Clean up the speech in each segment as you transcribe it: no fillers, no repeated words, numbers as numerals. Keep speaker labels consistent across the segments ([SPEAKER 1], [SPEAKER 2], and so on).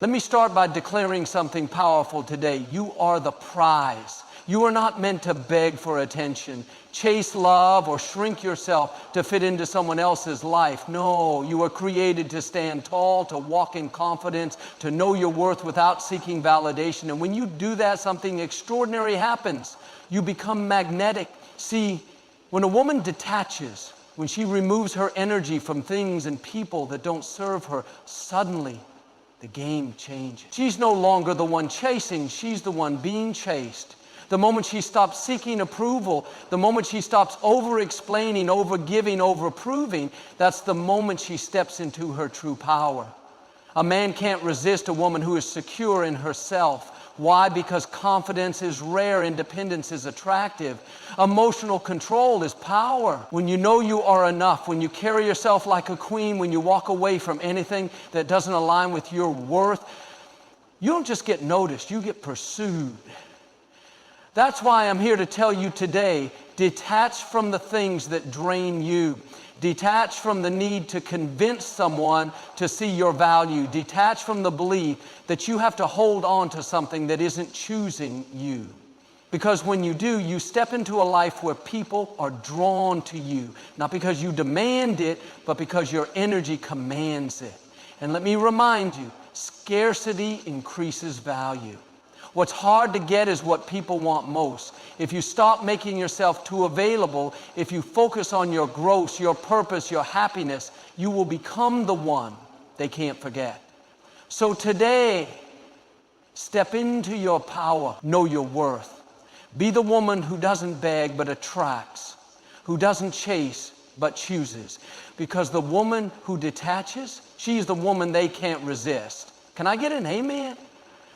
[SPEAKER 1] Let me start by declaring something powerful today. You are the prize. You are not meant to beg for attention, chase love, or shrink yourself to fit into someone else's life. No, you are created to stand tall, to walk in confidence, to know your worth without seeking validation. And when you do that, something extraordinary happens. You become magnetic. See, when a woman detaches, when she removes her energy from things and people that don't serve her, suddenly the game changes. She's no longer the one chasing, she's the one being chased. The moment she stops seeking approval, the moment she stops over-explaining, over-giving, over-proving, that's the moment she steps into her true power. A man can't resist a woman who is secure in herself. Why? Because confidence is rare, independence is attractive. Emotional control is power. When you know you are enough, when you carry yourself like a queen, when you walk away from anything that doesn't align with your worth, you don't just get noticed, you get pursued. That's why I'm here to tell you today, detach from the things that drain you. Detach from the need to convince someone to see your value. Detach from the belief that you have to hold on to something that isn't choosing you. Because when you do, you step into a life where people are drawn to you. Not because you demand it, but because your energy commands it. And let me remind you, scarcity increases value. What's hard to get is what people want most. If you stop making yourself too available, if you focus on your growth, your purpose, your happiness, you will become the one they can't forget. So today, step into your power, know your worth. Be the woman who doesn't beg but attracts, who doesn't chase but chooses. Because the woman who detaches, she's the woman they can't resist. Can I get an amen?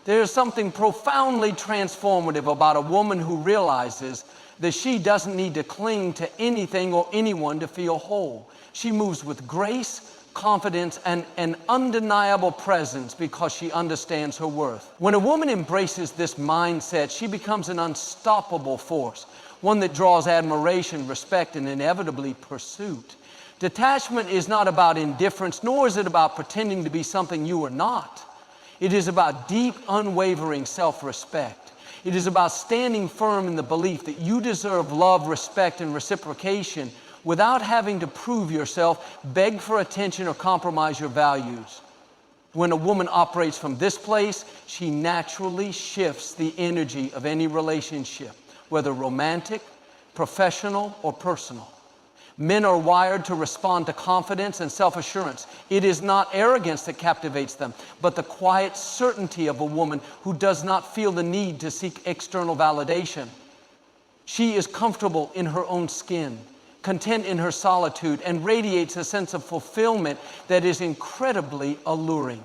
[SPEAKER 1] There is something profoundly transformative about a woman who realizes that she doesn't need to cling to anything or anyone to feel whole. She moves with grace, confidence, and an undeniable presence because she understands her worth. When a woman embraces this mindset, she becomes an unstoppable force, one that draws admiration, respect, and inevitably pursuit. Detachment is not about indifference, nor is it about pretending to be something you are not. It is about deep, unwavering self-respect. It is about standing firm in the belief that you deserve love, respect, and reciprocation without having to prove yourself, beg for attention, or compromise your values. When a woman operates from this place, she naturally shifts the energy of any relationship, whether romantic, professional, or personal. Men are wired to respond to confidence and self-assurance. It is not arrogance that captivates them, but the quiet certainty of a woman who does not feel the need to seek external validation. She is comfortable in her own skin, content in her solitude, and radiates a sense of fulfillment that is incredibly alluring.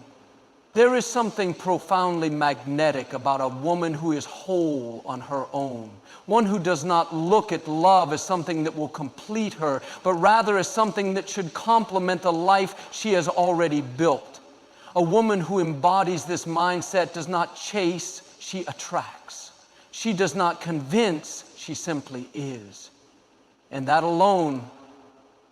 [SPEAKER 1] There is something profoundly magnetic about a woman who is whole on her own. One who does not look at love as something that will complete her, but rather as something that should complement the life she has already built. A woman who embodies this mindset does not chase, she attracts. She does not convince, she simply is. And that alone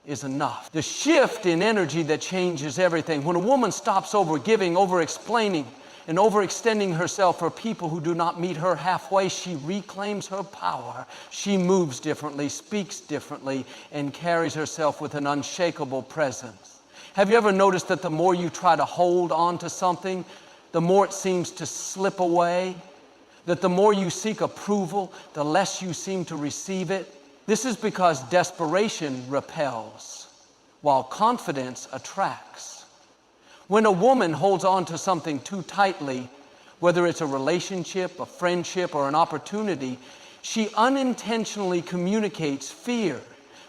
[SPEAKER 1] is enough. The shift in energy that changes everything. When a woman stops over-giving, over-explaining, and overextending herself for people who do not meet her halfway, she reclaims her power. She moves differently, speaks differently, and carries herself with an unshakable presence. Have you ever noticed that the more you try to hold on to something, the more it seems to slip away? That the more you seek approval, the less you seem to receive it? This is because desperation repels, while confidence attracts. When a woman holds on to something too tightly, whether it's a relationship, a friendship, or an opportunity, she unintentionally communicates fear.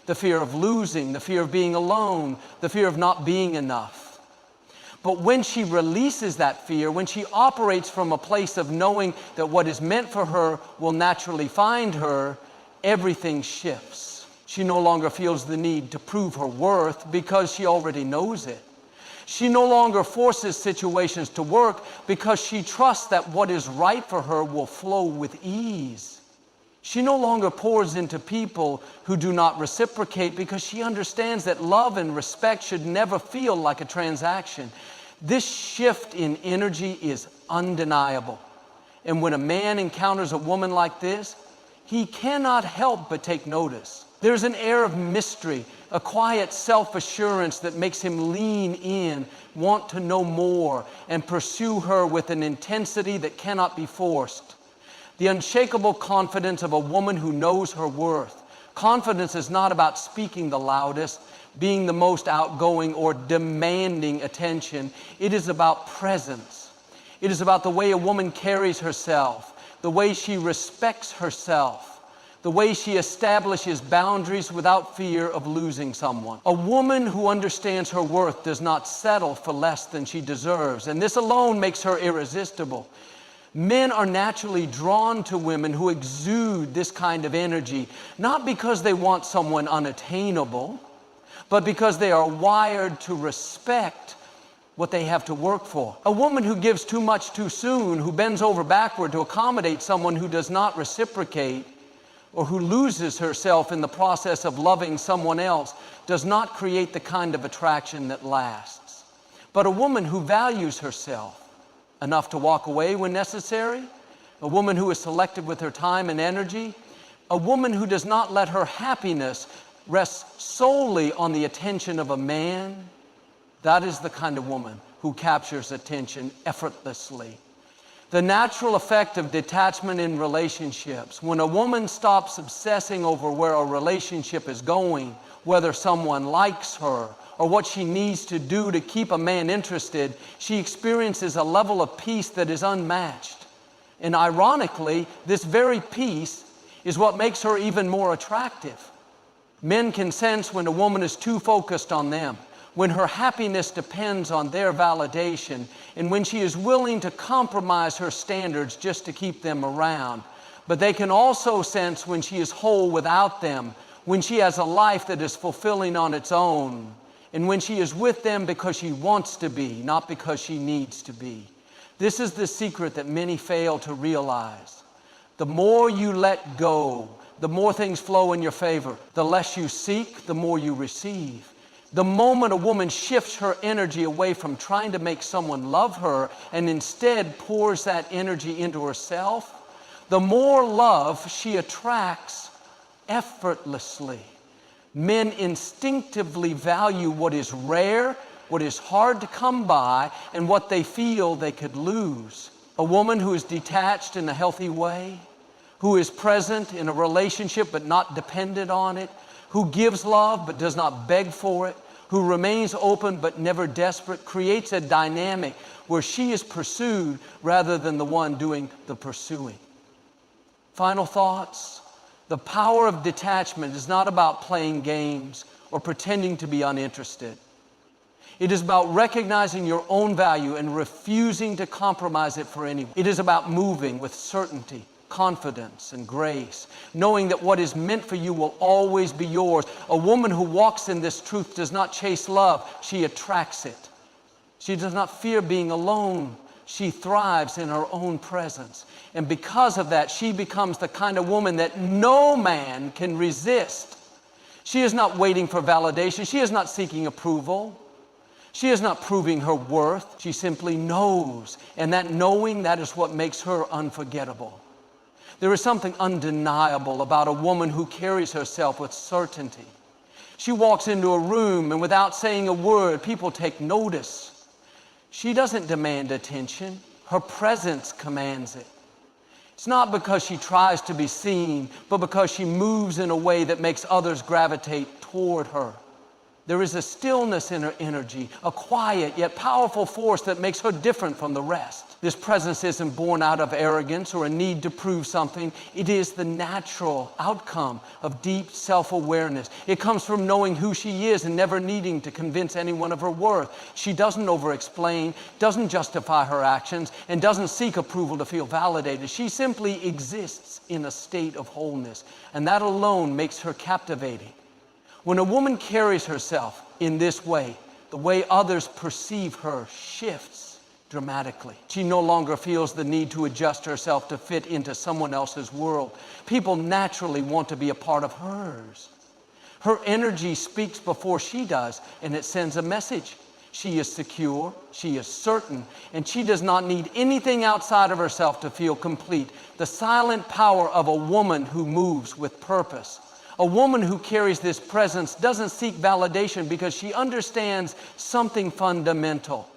[SPEAKER 1] The fear of losing, the fear of being alone, the fear of not being enough. But when she releases that fear, when she operates from a place of knowing that what is meant for her will naturally find her, everything shifts. She no longer feels the need to prove her worth because she already knows it. She no longer forces situations to work because she trusts that what is right for her will flow with ease. She no longer pours into people who do not reciprocate because she understands that love and respect should never feel like a transaction. This shift in energy is undeniable. And when a man encounters a woman like this, he cannot help but take notice. There's an air of mystery, a quiet self-assurance that makes him lean in, want to know more, and pursue her with an intensity that cannot be forced. The unshakable confidence of a woman who knows her worth. Confidence is not about speaking the loudest, being the most outgoing, or demanding attention. It is about presence. It is about the way a woman carries herself, the way she respects herself, the way she establishes boundaries without fear of losing someone. A woman who understands her worth does not settle for less than she deserves, and this alone makes her irresistible. Men are naturally drawn to women who exude this kind of energy, not because they want someone unattainable, but because they are wired to respect what they have to work for. A woman who gives too much too soon, who bends over backward to accommodate someone who does not reciprocate, or who loses herself in the process of loving someone else, does not create the kind of attraction that lasts. But a woman who values herself enough to walk away when necessary, a woman who is selective with her time and energy, a woman who does not let her happiness rest solely on the attention of a man, that is the kind of woman who captures attention effortlessly. The natural effect of detachment in relationships, when a woman stops obsessing over where a relationship is going, whether someone likes her, or what she needs to do to keep a man interested, she experiences a level of peace that is unmatched. And ironically, this very peace is what makes her even more attractive. Men can sense when a woman is too focused on them, when her happiness depends on their validation, and when she is willing to compromise her standards just to keep them around. But they can also sense when she is whole without them, when she has a life that is fulfilling on its own, and when she is with them because she wants to be, not because she needs to be. This is the secret that many fail to realize. The more you let go, the more things flow in your favor. The less you seek, the more you receive. The moment a woman shifts her energy away from trying to make someone love her and instead pours that energy into herself, the more love she attracts effortlessly. Men instinctively value what is rare, what is hard to come by, and what they feel they could lose. A woman who is detached in a healthy way, who is present in a relationship but not dependent on it, who gives love but does not beg for it, who remains open but never desperate, creates a dynamic where she is pursued rather than the one doing the pursuing. Final thoughts. The power of detachment is not about playing games or pretending to be uninterested. It is about recognizing your own value and refusing to compromise it for anyone. It is about moving with certainty, confidence, and grace, knowing that what is meant for you will always be yours. A woman who walks in this truth does not chase love, she attracts it. She does not fear being alone. She thrives in her own presence. And because of that, she becomes the kind of woman that no man can resist. She is not waiting for validation. She is not seeking approval. She is not proving her worth. She simply knows. And that knowing, that is what makes her unforgettable. There is something undeniable about a woman who carries herself with certainty. She walks into a room and without saying a word, people take notice. She doesn't demand attention. Her presence commands it. It's not because she tries to be seen, but because she moves in a way that makes others gravitate toward her. There is a stillness in her energy, a quiet yet powerful force that makes her different from the rest. This presence isn't born out of arrogance or a need to prove something. It is the natural outcome of deep self-awareness. It comes from knowing who she is and never needing to convince anyone of her worth. She doesn't over-explain, doesn't justify her actions, and doesn't seek approval to feel validated. She simply exists in a state of wholeness, and that alone makes her captivating. When a woman carries herself in this way, the way others perceive her shifts dramatically. She no longer feels the need to adjust herself to fit into someone else's world. People naturally want to be a part of hers. Her energy speaks before she does, and it sends a message. She is secure, she is certain, and she does not need anything outside of herself to feel complete. The silent power of a woman who moves with purpose. A woman who carries this presence doesn't seek validation because she understands something fundamental.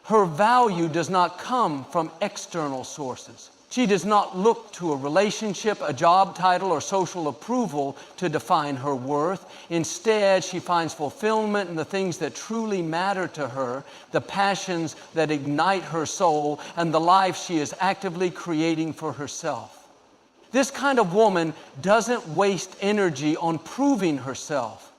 [SPEAKER 1] Her value does not come from external sources. She does not look to a relationship, a job title, or social approval to define her worth. Instead, she finds fulfillment in the things that truly matter to her, the passions that ignite her soul, and the life she is actively creating for herself. This kind of woman doesn't waste energy on proving herself.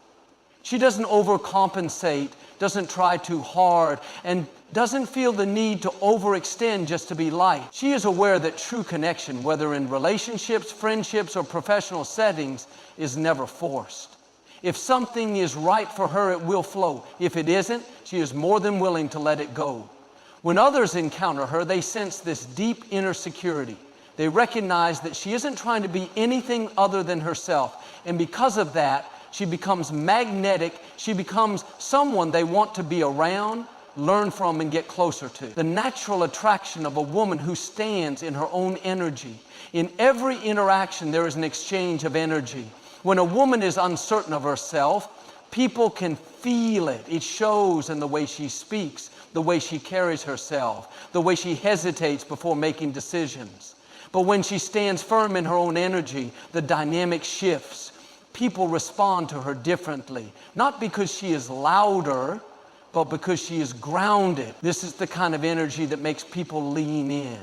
[SPEAKER 1] She doesn't overcompensate, doesn't try too hard, and doesn't feel the need to overextend just to be liked. She is aware that true connection, whether in relationships, friendships, or professional settings, is never forced. If something is right for her, it will flow. If it isn't, she is more than willing to let it go. When others encounter her, they sense this deep inner security. They recognize that she isn't trying to be anything other than herself. And because of that, she becomes magnetic. She becomes someone they want to be around, learn from, and get closer to. The natural attraction of a woman who stands in her own energy. In every interaction, there is an exchange of energy. When a woman is uncertain of herself, people can feel it. It shows in the way she speaks, the way she carries herself, the way she hesitates before making decisions. But when she stands firm in her own energy, the dynamic shifts. People respond to her differently, not because she is louder, but because she is grounded. This is the kind of energy that makes people lean in.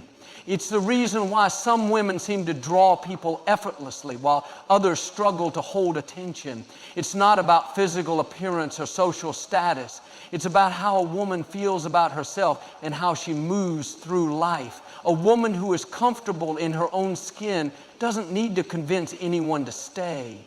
[SPEAKER 1] It's the reason why some women seem to draw people effortlessly while others struggle to hold attention. It's not about physical appearance or social status. It's about how a woman feels about herself and how she moves through life. A woman who is comfortable in her own skin doesn't need to convince anyone to stay.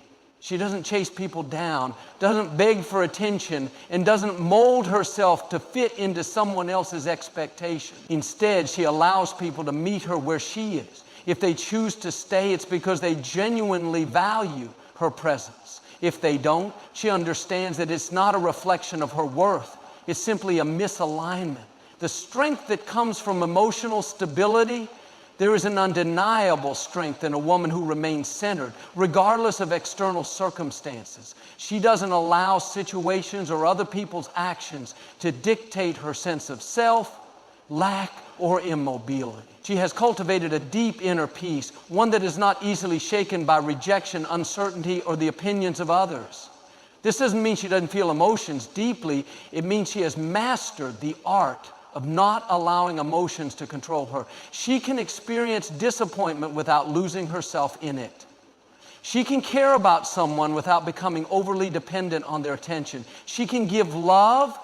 [SPEAKER 1] She doesn't chase people down, doesn't beg for attention, and doesn't mold herself to fit into someone else's expectation. Instead, she allows people to meet her where she is. If they choose to stay, it's because they genuinely value her presence. If they don't, she understands that it's not a reflection of her worth. It's simply a misalignment. The strength that comes from emotional stability, there is an undeniable strength in a woman who remains centered, regardless of external circumstances. She doesn't allow situations or other people's actions to dictate her sense of self, lack, or immobility. She has cultivated a deep inner peace, one that is not easily shaken by rejection, uncertainty, or the opinions of others. This doesn't mean she doesn't feel emotions deeply. It means she has mastered the art of not allowing emotions to control her. She can experience disappointment without losing herself in it. She can care about someone without becoming overly dependent on their attention. She can give love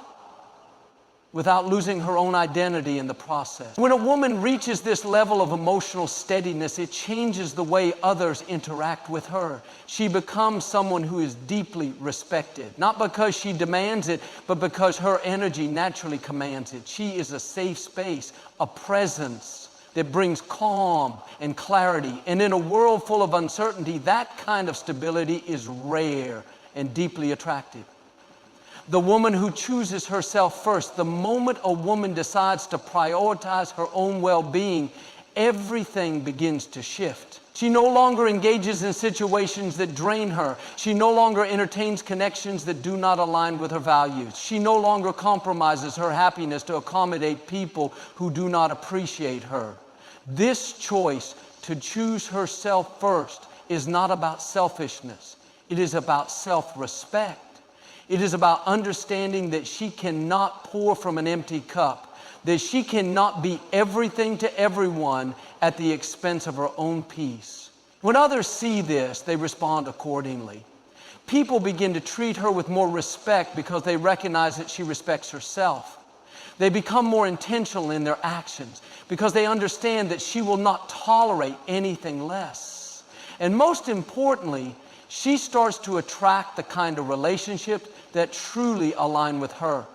[SPEAKER 1] without losing her own identity in the process. When a woman reaches this level of emotional steadiness, it changes the way others interact with her. She becomes someone who is deeply respected, not because she demands it, but because her energy naturally commands it. She is a safe space, a presence that brings calm and clarity. And in a world full of uncertainty, that kind of stability is rare and deeply attractive. The woman who chooses herself first, the moment a woman decides to prioritize her own well-being, everything begins to shift. She no longer engages in situations that drain her. She no longer entertains connections that do not align with her values. She no longer compromises her happiness to accommodate people who do not appreciate her. This choice to choose herself first is not about selfishness. It is about self-respect. It is about understanding that she cannot pour from an empty cup, that she cannot be everything to everyone at the expense of her own peace. When others see this, they respond accordingly. People begin to treat her with more respect because they recognize that she respects herself. They become more intentional in their actions because they understand that she will not tolerate anything less. And most importantly, she starts to attract the kind of relationships that truly align with her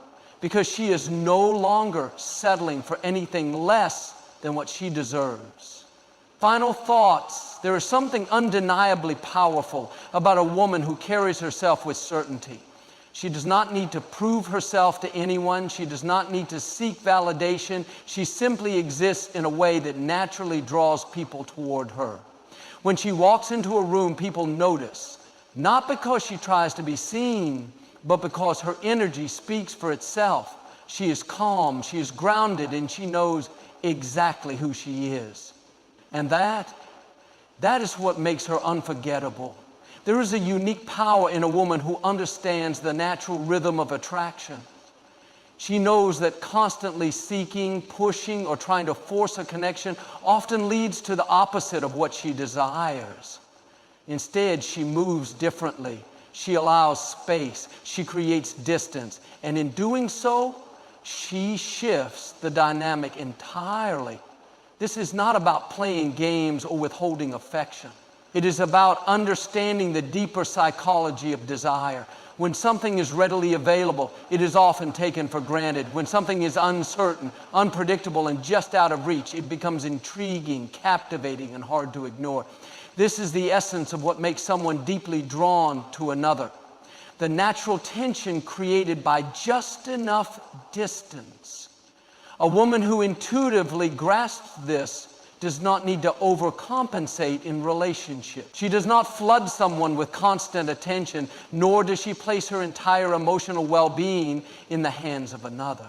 [SPEAKER 1] because she is no longer settling for anything less than what she deserves. Final thoughts. There is something undeniably powerful about a woman who carries herself with certainty. She does not need to prove herself to anyone. She does not need to seek validation. She simply exists in a way that naturally draws people toward her. When she walks into a room, people notice, not because she tries to be seen, but because her energy speaks for itself. She is calm, she is grounded, and she knows exactly who she is. And that is what makes her unforgettable. There is a unique power in a woman who understands the natural rhythm of attraction. She knows that constantly seeking, pushing, or trying to force a connection often leads to the opposite of what she desires. Instead, she moves differently. She allows space. She creates distance. And in doing so, she shifts the dynamic entirely. This is not about playing games or withholding affection. It is about understanding the deeper psychology of desire. When something is readily available, it is often taken for granted. When something is uncertain, unpredictable, and just out of reach, it becomes intriguing, captivating, and hard to ignore. This is the essence of what makes someone deeply drawn to another. The natural tension created by just enough distance. A woman who intuitively grasps this does not need to overcompensate in relationship. She does not flood someone with constant attention, nor does she place her entire emotional well-being in the hands of another.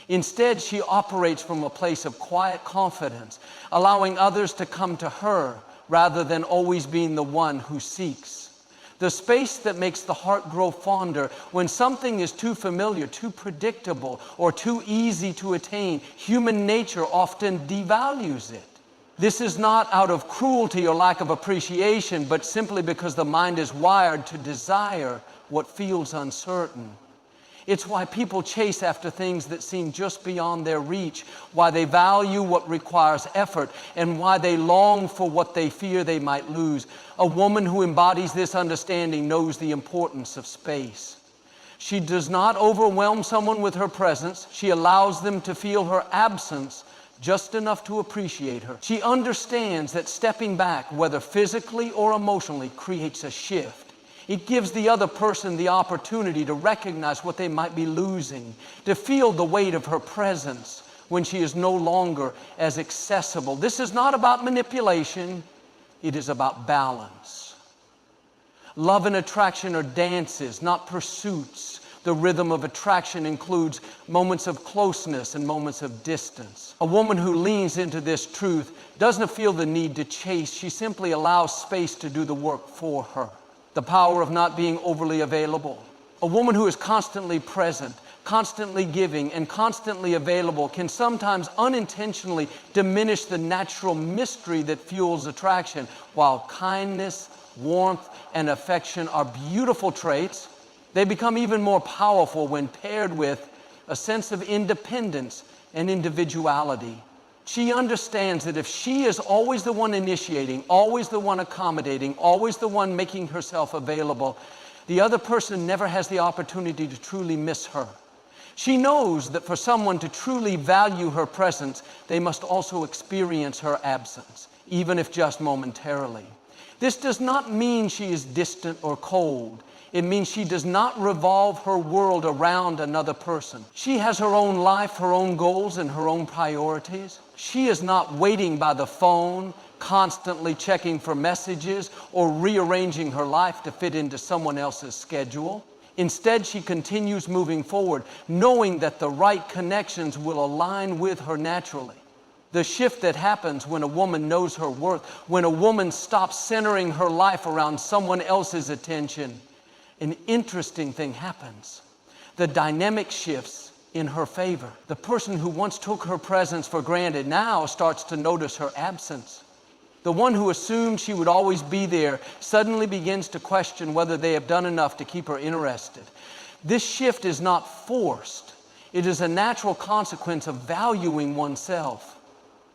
[SPEAKER 1] Instead, she operates from a place of quiet confidence, allowing others to come to her rather than always being the one who seeks. The space that makes the heart grow fonder when something is too familiar, too predictable, or too easy to attain, human nature often devalues it. This is not out of cruelty or lack of appreciation, but simply because the mind is wired to desire what feels uncertain. It's why people chase after things that seem just beyond their reach, why they value what requires effort, and why they long for what they fear they might lose. A woman who embodies this understanding knows the importance of space. She does not overwhelm someone with her presence. She allows them to feel her absence just enough to appreciate her. She understands that stepping back, whether physically or emotionally, creates a shift. It gives the other person the opportunity to recognize what they might be losing, to feel the weight of her presence when she is no longer as accessible. This is not about manipulation, it is about balance. Love and attraction are dances, not pursuits. The rhythm of attraction includes moments of closeness and moments of distance. A woman who leans into this truth doesn't feel the need to chase. She simply allows space to do the work for her. The power of not being overly available. A woman who is constantly present, constantly giving, and constantly available can sometimes unintentionally diminish the natural mystery that fuels attraction. While kindness, warmth, and affection are beautiful traits, they become even more powerful when paired with a sense of independence and individuality. She understands that if she is always the one initiating, always the one accommodating, always the one making herself available, the other person never has the opportunity to truly miss her. She knows that for someone to truly value her presence, they must also experience her absence, even if just momentarily. This does not mean she is distant or cold. It means she does not revolve her world around another person. She has her own life, her own goals, and her own priorities. She is not waiting by the phone, constantly checking for messages, or rearranging her life to fit into someone else's schedule. Instead, she continues moving forward, knowing that the right connections will align with her naturally. The shift that happens when a woman knows her worth, when a woman stops centering her life around someone else's attention, an interesting thing happens. The dynamic shifts in her favor. The person who once took her presence for granted now starts to notice her absence. The one who assumed she would always be there suddenly begins to question whether they have done enough to keep her interested. This shift is not forced. It is a natural consequence of valuing oneself.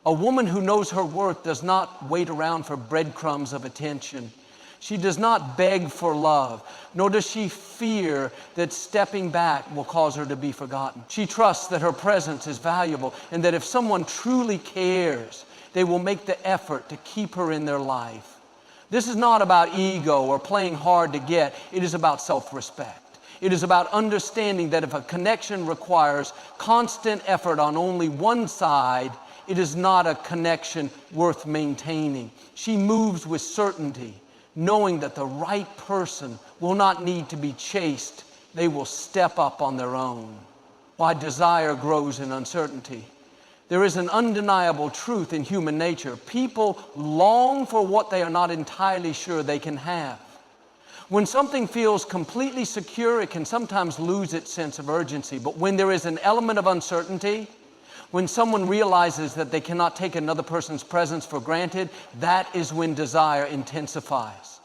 [SPEAKER 1] A woman who knows her worth does not wait around for breadcrumbs of attention. She does not beg for love, nor does she fear that stepping back will cause her to be forgotten. She trusts that her presence is valuable and that if someone truly cares, they will make the effort to keep her in their life. This is not about ego or playing hard to get. It is about self-respect. It is about understanding that if a connection requires constant effort on only one side, it is not a connection worth maintaining. She moves with certainty, knowing that the right person will not need to be chased. They will step up on their own. Why desire grows in uncertainty. There is an undeniable truth in human nature. People long for what they are not entirely sure they can have. When something feels completely secure, it can sometimes lose its sense of urgency. But when there is an element of uncertainty, when someone realizes that they cannot take another person's presence for granted, that is when desire intensifies.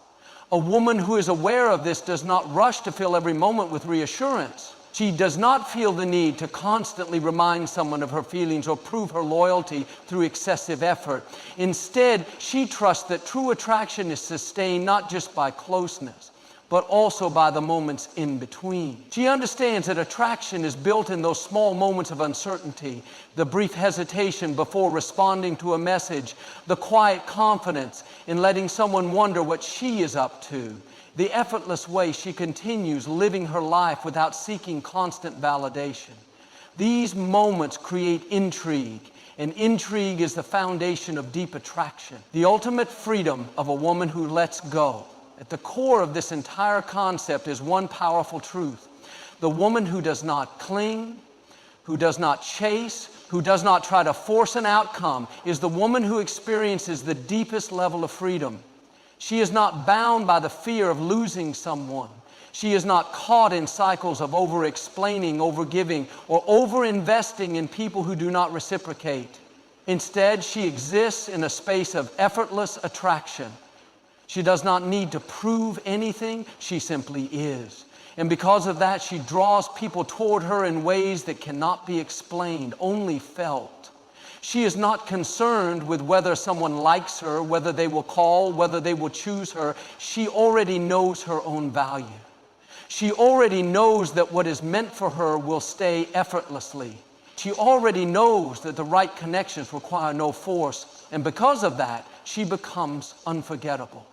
[SPEAKER 1] A woman who is aware of this does not rush to fill every moment with reassurance. She does not feel the need to constantly remind someone of her feelings or prove her loyalty through excessive effort. Instead, she trusts that true attraction is sustained not just by closeness, but also by the moments in between. She understands that attraction is built in those small moments of uncertainty, the brief hesitation before responding to a message, the quiet confidence in letting someone wonder what she is up to, the effortless way she continues living her life without seeking constant validation. These moments create intrigue, and intrigue is the foundation of deep attraction. The ultimate freedom of a woman who lets go. At the core of this entire concept is one powerful truth. The woman who does not cling, who does not chase, who does not try to force an outcome, is the woman who experiences the deepest level of freedom. She is not bound by the fear of losing someone. She is not caught in cycles of over-explaining, over-giving, or over-investing in people who do not reciprocate. Instead, she exists in a space of effortless attraction. She does not need to prove anything. She simply is. And because of that, she draws people toward her in ways that cannot be explained, only felt. She is not concerned with whether someone likes her, whether they will call, whether they will choose her. She already knows her own value. She already knows that what is meant for her will stay effortlessly. She already knows that the right connections require no force. And because of that, she becomes unforgettable.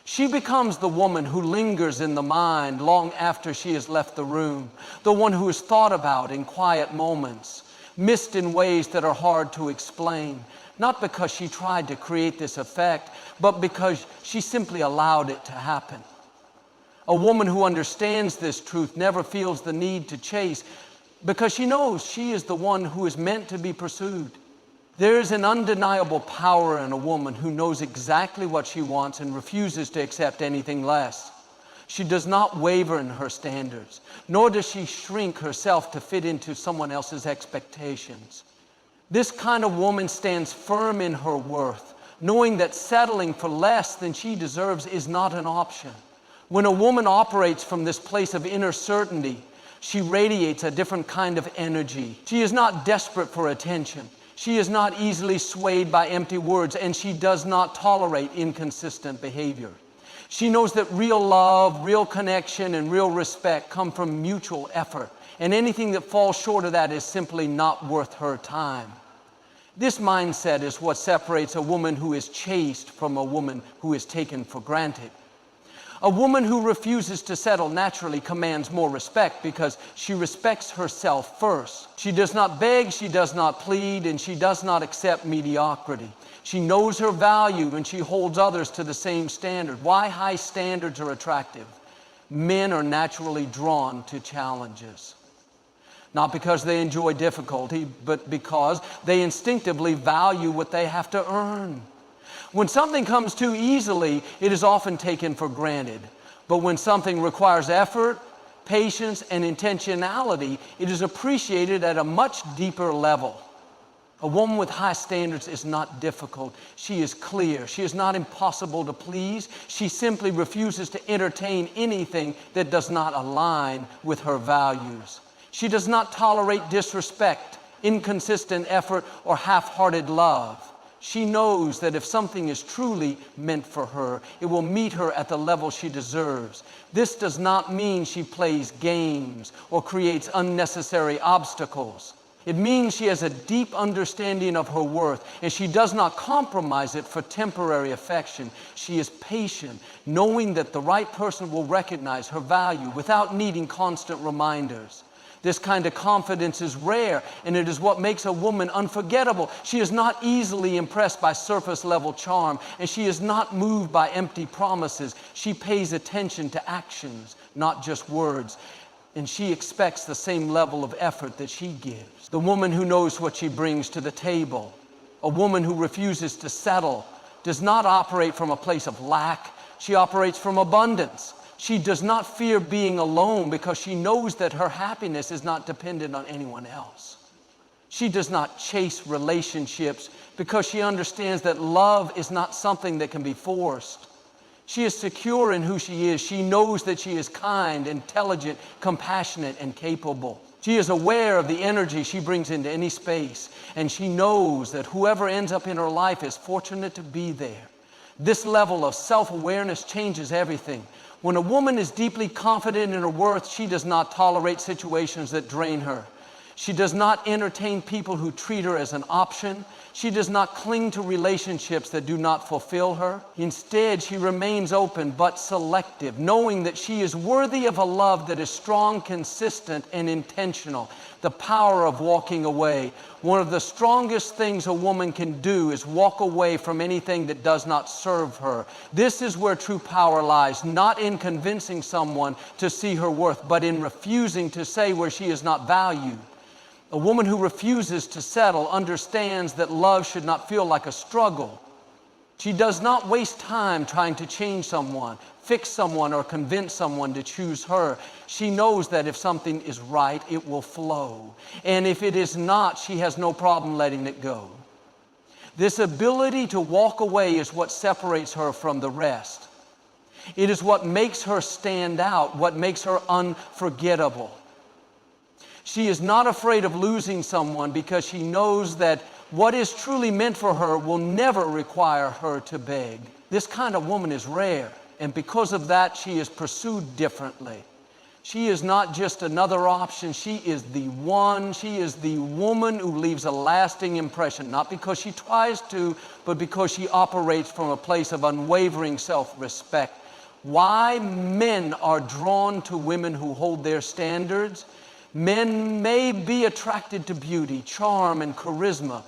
[SPEAKER 1] She becomes the woman who lingers in the mind long after she has left the room, the one who is thought about in quiet moments, missed in ways that are hard to explain, not because she tried to create this effect, but because she simply allowed it to happen. A woman who understands this truth never feels the need to chase because she knows she is the one who is meant to be pursued. There is an undeniable power in a woman who knows exactly what she wants and refuses to accept anything less. She does not waver in her standards, nor does she shrink herself to fit into someone else's expectations. This kind of woman stands firm in her worth, knowing that settling for less than she deserves is not an option. When a woman operates from this place of inner certainty, she radiates a different kind of energy. She is not desperate for attention. She is not easily swayed by empty words, and she does not tolerate inconsistent behavior. She knows that real love, real connection, and real respect come from mutual effort, and anything that falls short of that is simply not worth her time. This mindset is what separates a woman who is chaste from a woman who is taken for granted. A woman who refuses to settle naturally commands more respect because she respects herself first. She does not beg, she does not plead, and she does not accept mediocrity. She knows her value and she holds others to the same standard. Why high standards are attractive? Men are naturally drawn to challenges. Not because they enjoy difficulty, but because they instinctively value what they have to earn. When something comes too easily, it is often taken for granted. But when something requires effort, patience, and intentionality, it is appreciated at a much deeper level. A woman with high standards is not difficult. She is clear. She is not impossible to please. She simply refuses to entertain anything that does not align with her values. She does not tolerate disrespect, inconsistent effort, or half-hearted love. She knows that if something is truly meant for her, it will meet her at the level she deserves. This does not mean she plays games or creates unnecessary obstacles. It means she has a deep understanding of her worth, and she does not compromise it for temporary affection. She is patient, knowing that the right person will recognize her value without needing constant reminders. This kind of confidence is rare, and it is what makes a woman unforgettable. She is not easily impressed by surface-level charm, and she is not moved by empty promises. She pays attention to actions, not just words, and she expects the same level of effort that she gives. The woman who knows what she brings to the table, a woman who refuses to settle, does not operate from a place of lack. She operates from abundance. She does not fear being alone because she knows that her happiness is not dependent on anyone else. She does not chase relationships because she understands that love is not something that can be forced. She is secure in who she is. She knows that she is kind, intelligent, compassionate, and capable. She is aware of the energy she brings into any space, and she knows that whoever ends up in her life is fortunate to be there. This level of self-awareness changes everything. When a woman is deeply confident in her worth, she does not tolerate situations that drain her. She does not entertain people who treat her as an option. She does not cling to relationships that do not fulfill her. Instead, she remains open but selective, knowing that she is worthy of a love that is strong, consistent, and intentional. The power of walking away. One of the strongest things a woman can do is walk away from anything that does not serve her. This is where true power lies, not in convincing someone to see her worth, but in refusing to say where she is not valued. A woman who refuses to settle understands that love should not feel like a struggle. She does not waste time trying to change someone, fix someone, or convince someone to choose her. She knows that if something is right, it will flow. And if it is not, she has no problem letting it go. This ability to walk away is what separates her from the rest. It is what makes her stand out, what makes her unforgettable. She is not afraid of losing someone because she knows that what is truly meant for her will never require her to beg. This kind of woman is rare, and because of that, she is pursued differently. She is not just another option. She is the one. She is the woman who leaves a lasting impression, not because she tries to, but because she operates from a place of unwavering self-respect. Why men are drawn to women who hold their standards? Men may be attracted to beauty, charm, and charisma,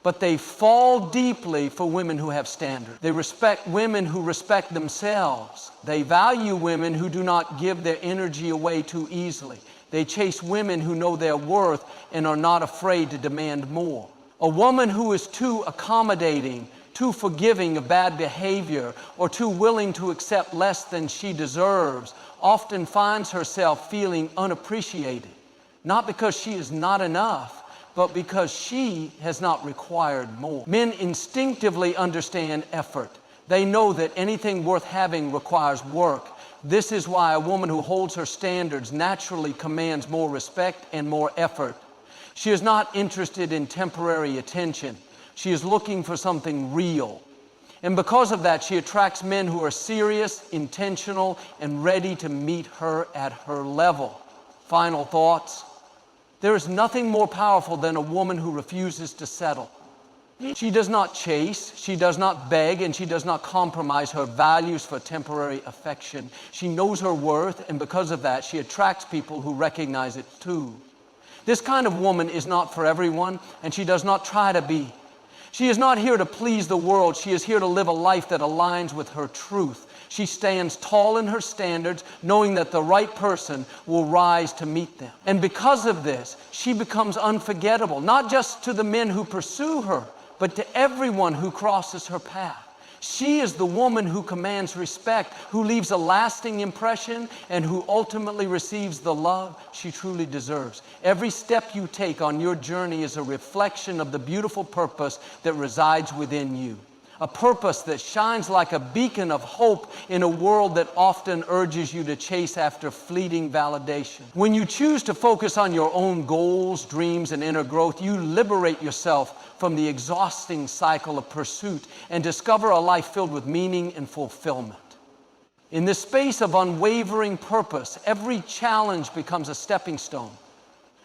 [SPEAKER 1] but they fall deeply for women who have standards. They respect women who respect themselves. They value women who do not give their energy away too easily. They chase women who know their worth and are not afraid to demand more. A woman who is too accommodating, too forgiving of bad behavior, or too willing to accept less than she deserves often finds herself feeling unappreciated. Not because she is not enough, but because she has not required more. Men instinctively understand effort. They know that anything worth having requires work. This is why a woman who holds her standards naturally commands more respect and more effort. She is not interested in temporary attention. She is looking for something real. And because of that, she attracts men who are serious, intentional, and ready to meet her at her level. Final thoughts. There is nothing more powerful than a woman who refuses to settle. She does not chase, she does not beg, and she does not compromise her values for temporary affection. She knows her worth, and because of that, she attracts people who recognize it too. This kind of woman is not for everyone, and she does not try to be. She is not here to please the world. She is here to live a life that aligns with her truth. She stands tall in her standards, knowing that the right person will rise to meet them. And because of this, she becomes unforgettable, not just to the men who pursue her, but to everyone who crosses her path. She is the woman who commands respect, who leaves a lasting impression, and who ultimately receives the love she truly deserves. Every step you take on your journey is a reflection of the beautiful purpose that resides within you. A purpose that shines like a beacon of hope in a world that often urges you to chase after fleeting validation. When you choose to focus on your own goals, dreams, and inner growth, you liberate yourself from the exhausting cycle of pursuit and discover a life filled with meaning and fulfillment. In this space of unwavering purpose, every challenge becomes a stepping stone.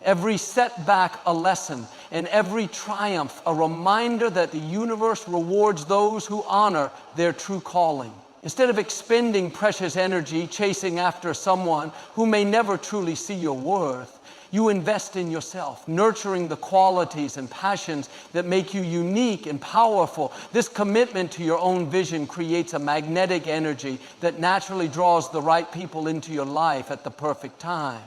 [SPEAKER 1] every setback a lesson, and every triumph a reminder that the universe rewards those who honor their true calling. Instead of expending precious energy chasing after someone who may never truly see your worth, you invest in yourself, nurturing the qualities and passions that make you unique and powerful. This commitment to your own vision creates a magnetic energy that naturally draws the right people into your life at the perfect time.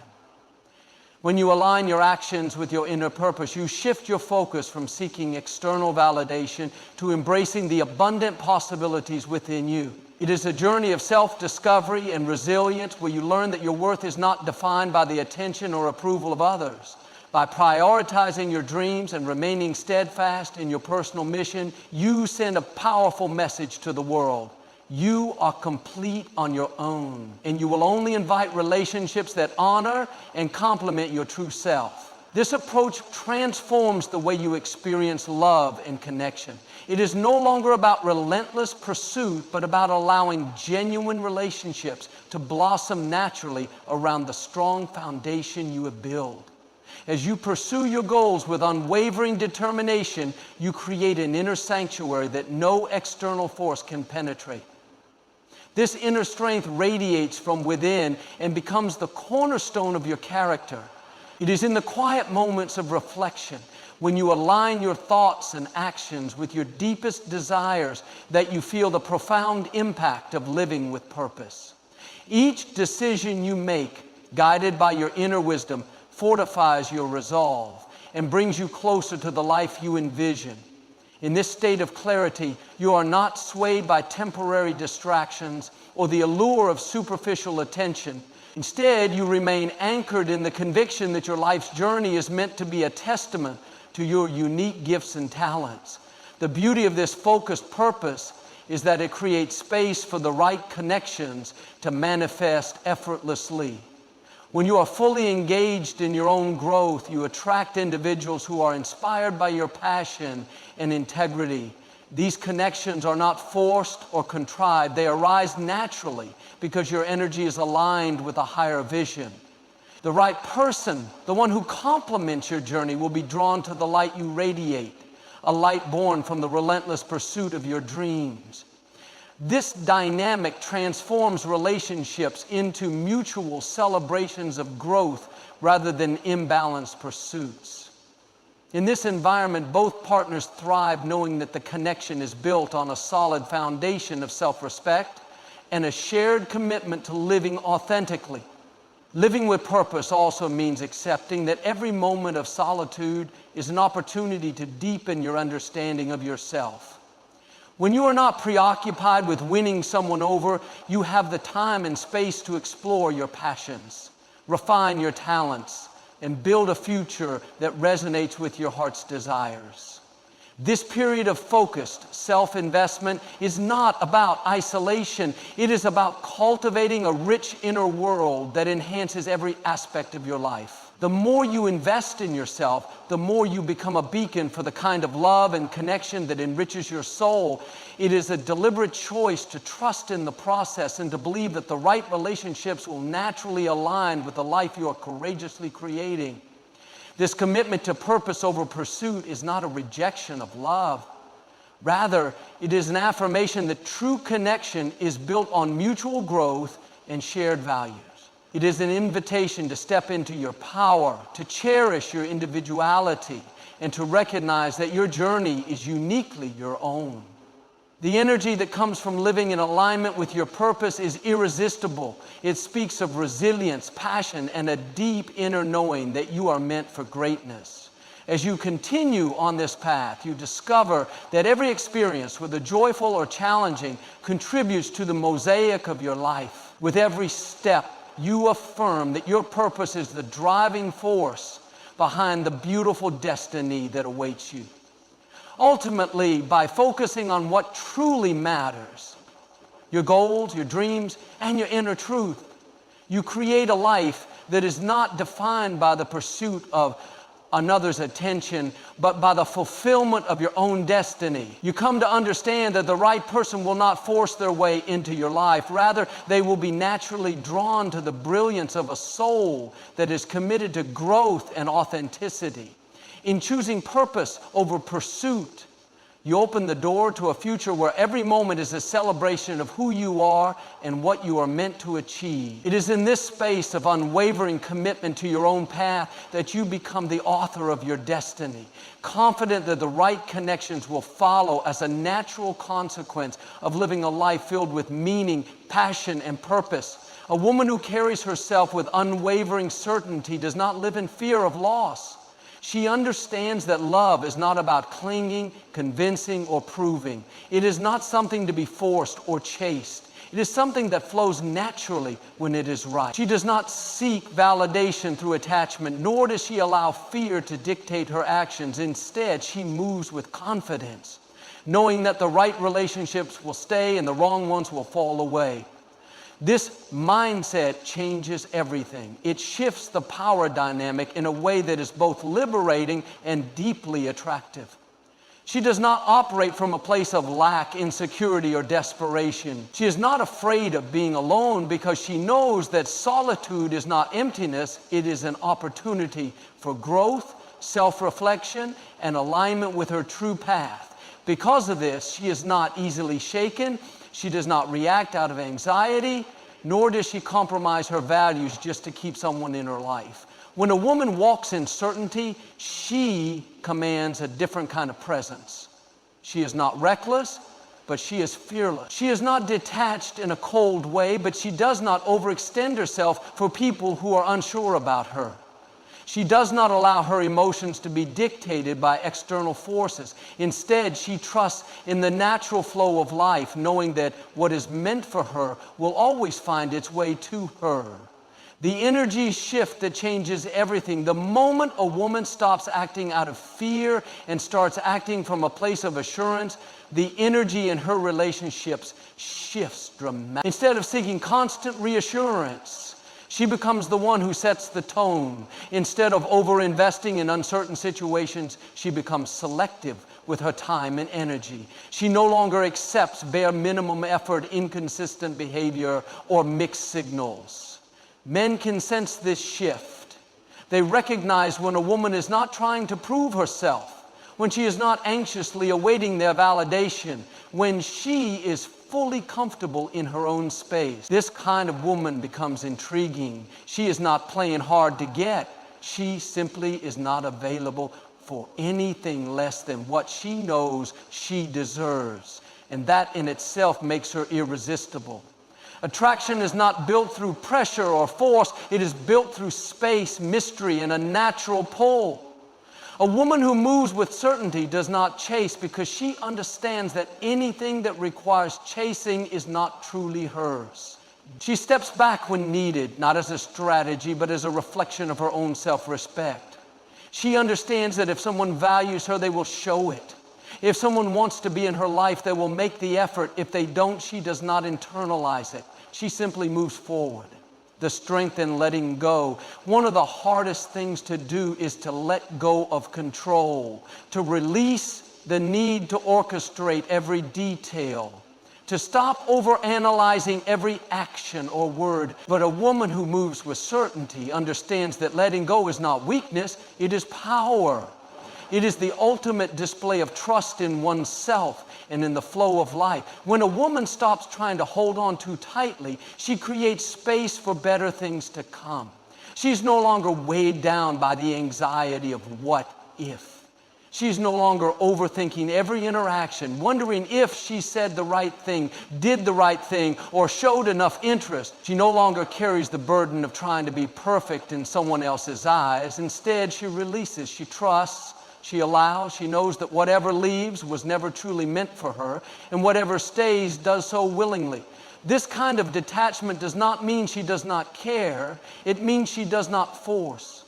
[SPEAKER 1] When you align your actions with your inner purpose, you shift your focus from seeking external validation to embracing the abundant possibilities within you. It is a journey of self-discovery and resilience where you learn that your worth is not defined by the attention or approval of others. By prioritizing your dreams and remaining steadfast in your personal mission, you send a powerful message to the world. You are complete on your own, and you will only invite relationships that honor and complement your true self. This approach transforms the way you experience love and connection. It is no longer about relentless pursuit, but about allowing genuine relationships to blossom naturally around the strong foundation you have built. As you pursue your goals with unwavering determination, you create an inner sanctuary that no external force can penetrate. This inner strength radiates from within and becomes the cornerstone of your character. It is in the quiet moments of reflection, when you align your thoughts and actions with your deepest desires, that you feel the profound impact of living with purpose. Each decision you make, guided by your inner wisdom, fortifies your resolve and brings you closer to the life you envision. In this state of clarity, you are not swayed by temporary distractions or the allure of superficial attention. Instead, you remain anchored in the conviction that your life's journey is meant to be a testament to your unique gifts and talents. The beauty of this focused purpose is that it creates space for the right connections to manifest effortlessly. When you are fully engaged in your own growth, you attract individuals who are inspired by your passion and integrity. These connections are not forced or contrived. They arise naturally because your energy is aligned with a higher vision. The right person, the one who complements your journey, will be drawn to the light you radiate, a light born from the relentless pursuit of your dreams. This dynamic transforms relationships into mutual celebrations of growth rather than imbalanced pursuits. In this environment, both partners thrive knowing that the connection is built on a solid foundation of self-respect and a shared commitment to living authentically. Living with purpose also means accepting that every moment of solitude is an opportunity to deepen your understanding of yourself. When you are not preoccupied with winning someone over, you have the time and space to explore your passions, refine your talents, and build a future that resonates with your heart's desires. This period of focused self-investment is not about isolation. It is about cultivating a rich inner world that enhances every aspect of your life. The more you invest in yourself, the more you become a beacon for the kind of love and connection that enriches your soul. It is a deliberate choice to trust in the process and to believe that the right relationships will naturally align with the life you are courageously creating. This commitment to purpose over pursuit is not a rejection of love. Rather, it is an affirmation that true connection is built on mutual growth and shared values. It is an invitation to step into your power, to cherish your individuality, and to recognize that your journey is uniquely your own. The energy that comes from living in alignment with your purpose is irresistible. It speaks of resilience, passion, and a deep inner knowing that you are meant for greatness. As you continue on this path, you discover that every experience, whether joyful or challenging, contributes to the mosaic of your life. With every step, you affirm that your purpose is the driving force behind the beautiful destiny that awaits you. Ultimately, by focusing on what truly matters, your goals, your dreams, and your inner truth, you create a life that is not defined by the pursuit of another's attention, but by the fulfillment of your own destiny. You come to understand that the right person will not force their way into your life. Rather, they will be naturally drawn to the brilliance of a soul that is committed to growth and authenticity. In choosing purpose over pursuit, you open the door to a future where every moment is a celebration of who you are and what you are meant to achieve. It is in this space of unwavering commitment to your own path that you become the author of your destiny, confident that the right connections will follow as a natural consequence of living a life filled with meaning, passion, and purpose. A woman who carries herself with unwavering certainty does not live in fear of loss. She understands that love is not about clinging, convincing, or proving. It is not something to be forced or chased. It is something that flows naturally when it is right. She does not seek validation through attachment, nor does she allow fear to dictate her actions. Instead, she moves with confidence, knowing that the right relationships will stay and the wrong ones will fall away. This mindset changes everything. It shifts the power dynamic in a way that is both liberating and deeply attractive. She does not operate from a place of lack, insecurity, or desperation. She is not afraid of being alone because she knows that solitude is not emptiness, it is an opportunity for growth, self-reflection, and alignment with her true path. Because of this, she is not easily shaken. She does not react out of anxiety, nor does she compromise her values just to keep someone in her life. When a woman walks in certainty, she commands a different kind of presence. She is not reckless, but she is fearless. She is not detached in a cold way, but she does not overextend herself for people who are unsure about her. She does not allow her emotions to be dictated by external forces. Instead, she trusts in the natural flow of life, knowing that what is meant for her will always find its way to her. The energy shift that changes everything. The moment a woman stops acting out of fear and starts acting from a place of assurance, the energy in her relationships shifts dramatically. Instead of seeking constant reassurance, she becomes the one who sets the tone. Instead of over-investing in uncertain situations, she becomes selective with her time and energy. She no longer accepts bare minimum effort, inconsistent behavior, or mixed signals. Men can sense this shift. They recognize when a woman is not trying to prove herself, when she is not anxiously awaiting their validation, when she is fully comfortable in her own space. This kind of woman becomes intriguing. She is not playing hard to get. She simply is not available for anything less than what she knows she deserves. And that in itself makes her irresistible. Attraction is not built through pressure or force. It is built through space, mystery, and a natural pull. A woman who moves with certainty does not chase because she understands that anything that requires chasing is not truly hers. She steps back when needed, not as a strategy, but as a reflection of her own self-respect. She understands that if someone values her, they will show it. If someone wants to be in her life, they will make the effort. If they don't, she does not internalize it. She simply moves forward. The strength in letting go. One of the hardest things to do is to let go of control, to release the need to orchestrate every detail, to stop overanalyzing every action or word. But a woman who moves with certainty understands that letting go is not weakness, it is power. It is the ultimate display of trust in oneself and in the flow of life. When a woman stops trying to hold on too tightly, she creates space for better things to come. She's no longer weighed down by the anxiety of what if. She's no longer overthinking every interaction, wondering if she said the right thing, did the right thing, or showed enough interest. She no longer carries the burden of trying to be perfect in someone else's eyes. Instead, she releases, she trusts, she allows, she knows that whatever leaves was never truly meant for her, and whatever stays does so willingly. This kind of detachment does not mean she does not care. It means she does not force.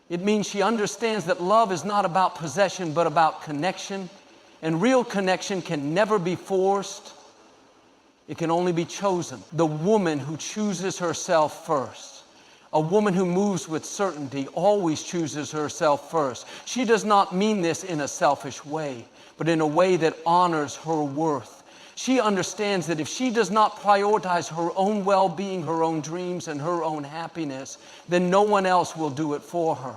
[SPEAKER 1] It means she understands that love is not about possession, but about connection. And real connection can never be forced. It can only be chosen. The woman who chooses herself first, A woman who moves with certainty always chooses herself first. She does not mean this in a selfish way, but in a way that honors her worth. She understands that if she does not prioritize her own well-being, her own dreams, and her own happiness, then no one else will do it for her.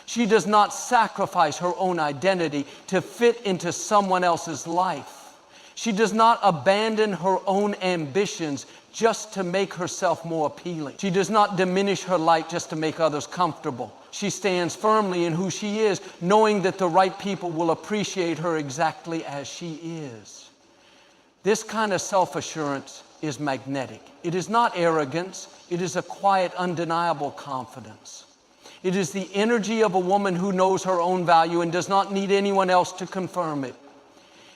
[SPEAKER 1] She does not sacrifice her own identity to fit into someone else's life. She does not abandon her own ambitions just to make herself more appealing. She does not diminish her light just to make others comfortable. She stands firmly in who she is, knowing that the right people will appreciate her exactly as she is. This kind of self-assurance is magnetic. It is not arrogance. It is a quiet, undeniable confidence. It is the energy of a woman who knows her own value and does not need anyone else to confirm it.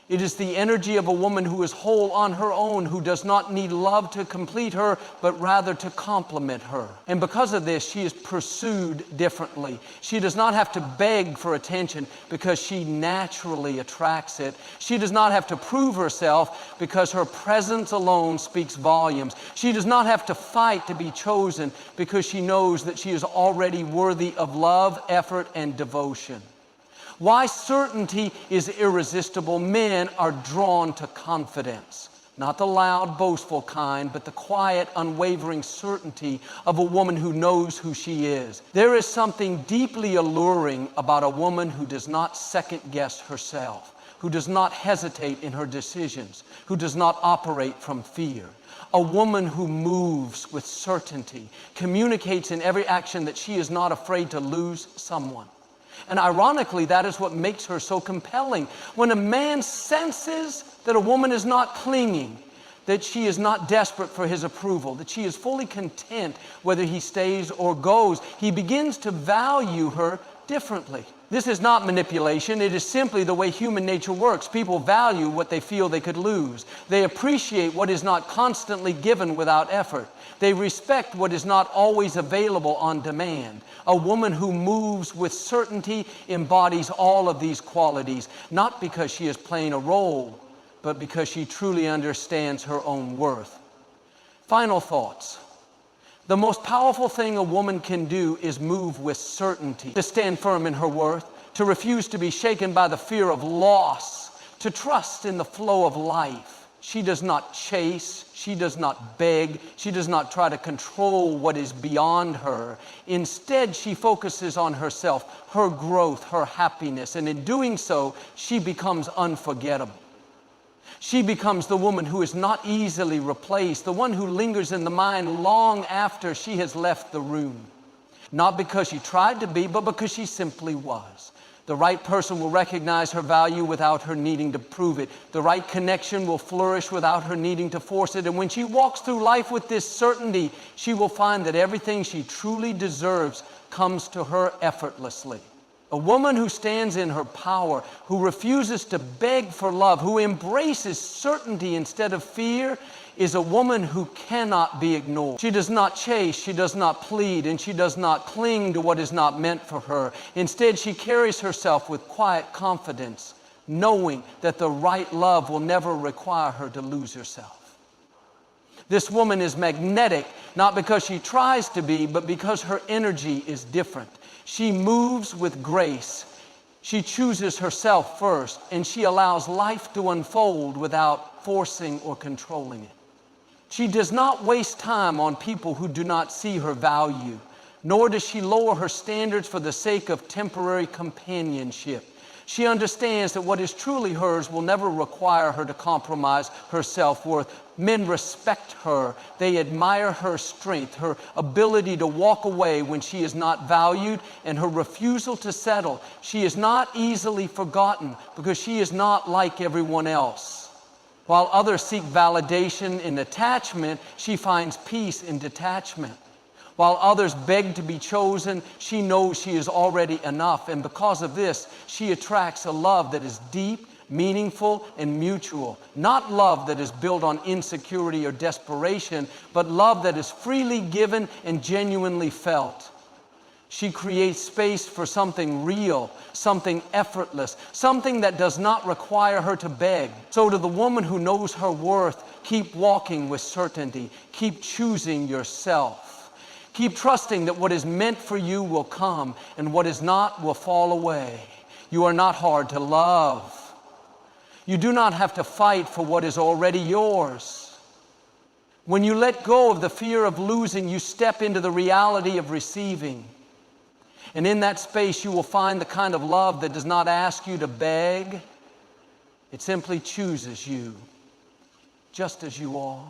[SPEAKER 1] It is the energy of a woman who is whole on her own, who does not need love to complete her, but rather to complement her. And because of this, she is pursued differently. She does not have to beg for attention because she naturally attracts it. She does not have to prove herself because her presence alone speaks volumes. She does not have to fight to be chosen because she knows that she is already worthy of love, effort, and devotion. Why certainty is irresistible. Men are drawn to confidence. Not the loud, boastful kind, but the quiet, unwavering certainty of a woman who knows who she is. There is something deeply alluring about a woman who does not second-guess herself, who does not hesitate in her decisions, who does not operate from fear. A woman who moves with certainty, communicates in every action that she is not afraid to lose someone. And ironically, that is what makes her so compelling. When a man senses that a woman is not clinging, that she is not desperate for his approval, that she is fully content whether he stays or goes, he begins to value her differently. This is not manipulation. It is simply the way human nature works. People value what they feel they could lose. They appreciate what is not constantly given without effort. They respect what is not always available on demand. A woman who moves with certainty embodies all of these qualities, not because she is playing a role, but because she truly understands her own worth. Final thoughts. The most powerful thing a woman can do is move with certainty, to stand firm in her worth, to refuse to be shaken by the fear of loss, to trust in the flow of life. She does not chase, she does not beg, she does not try to control what is beyond her. Instead, she focuses on herself, her growth, her happiness, and in doing so, she becomes unforgettable. She becomes the woman who is not easily replaced, the one who lingers in the mind long after she has left the room. Not because she tried to be, but because she simply was. The right person will recognize her value without her needing to prove it. The right connection will flourish without her needing to force it. And when she walks through life with this certainty, she will find that everything she truly deserves comes to her effortlessly. A woman who stands in her power, who refuses to beg for love, who embraces certainty instead of fear, is a woman who cannot be ignored. She does not chase, she does not plead, and she does not cling to what is not meant for her. Instead, she carries herself with quiet confidence, knowing that the right love will never require her to lose herself. This woman is magnetic, not because she tries to be, but because her energy is different. She moves with grace. She chooses herself first, and she allows life to unfold without forcing or controlling it. She does not waste time on people who do not see her value, nor does she lower her standards for the sake of temporary companionship. She understands that what is truly hers will never require her to compromise her self-worth. Men respect her. They admire her strength, her ability to walk away when she is not valued, and her refusal to settle. She is not easily forgotten because she is not like everyone else. While others seek validation in attachment, she finds peace in detachment. While others beg to be chosen, she knows she is already enough. And because of this, she attracts a love that is deep, meaningful, and mutual. Not love that is built on insecurity or desperation, but love that is freely given and genuinely felt. She creates space for something real, something effortless, something that does not require her to beg. So to the woman who knows her worth, keep walking with certainty. Keep choosing yourself. Keep trusting that what is meant for you will come and what is not will fall away. You are not hard to love. You do not have to fight for what is already yours. When you let go of the fear of losing, you step into the reality of receiving. And in that space, you will find the kind of love that does not ask you to beg. It simply chooses you, just as you are.